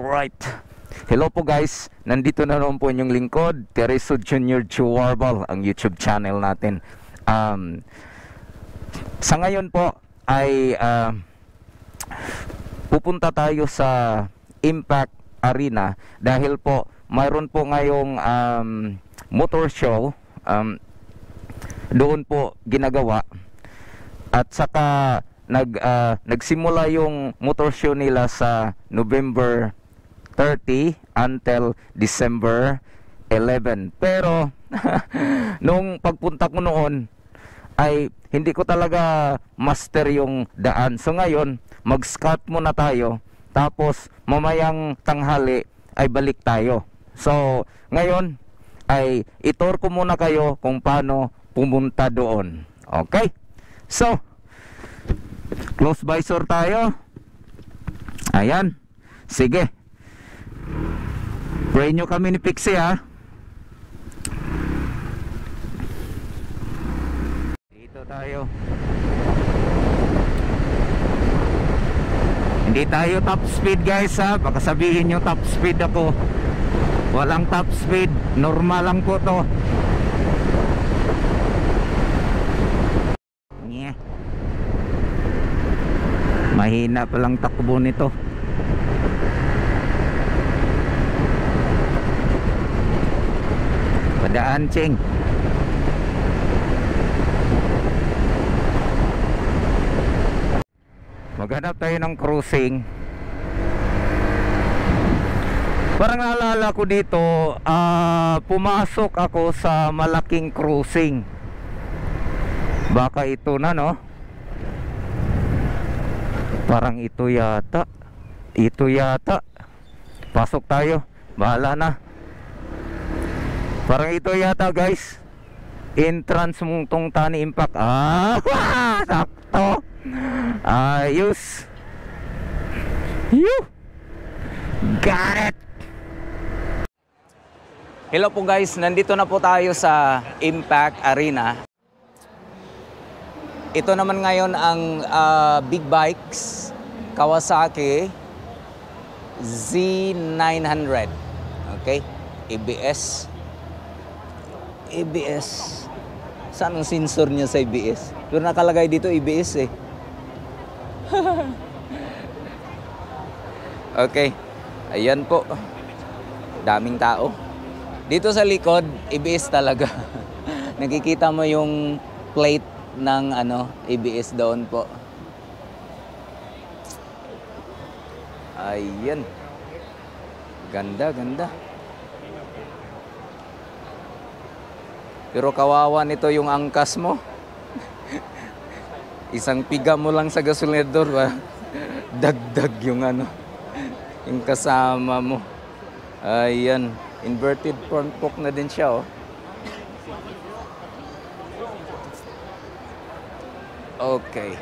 Alright. Hello po guys. Nandito na naman po inyong lingkod, Tereso Junior Chuwarbal, ang YouTube channel natin. Sa ngayon po ay pupunta tayo sa Impact Arena dahil po mayroon po ngayong motor show doon po ginagawa. At saka nagsimula yung motor show nila sa November 30 until December 11. Pero nung pagpunta ko noon ay hindi ko talaga master yung daan. So ngayon, mag-scout muna tayo. Tapos mamayang tanghali ay balik tayo. So ngayon ay itur ko muna kayo kung paano pumunta doon. Okay? So, close visor tayo. Ayan. Sige. Pray nyo kami ni Pixie ha. Dito tayo. Hindi tayo top speed guys ha. Baka sabihin nyo top speed ako. Walang top speed. Normal lang po to. Mahina palang takbo nito. Padaan ching. Maghanap tayo ng cruising. Parang naalala ko dito, pumasok ako sa malaking cruising. Baka ito na no? Parang ito yata. Ito yata. Pasok tayo. Bahala na. Parang ito yata guys. Entrance mong tong Tani Impact. Sakto. Ayos. Got it. Hello po guys. Nandito na po tayo sa Impact Arena. Ito naman ngayon ang big bikes Kawasaki Z900. Okay? ABS. Saan ang sensor niya sa ABS? Pero nakalagay dito ABS eh. Okay. Ayan po. Daming tao. Dito sa likod, ABS talaga. Nakikita mo yung plate ng ABS doon po. Ayan. Ganda, ganda. Pero kawawa nito yung angkas mo. Isang piga mo lang sa gasolinador ba? Dagdag yung yung kasama mo. Ayan. Inverted front fork na din siya oh. Okay.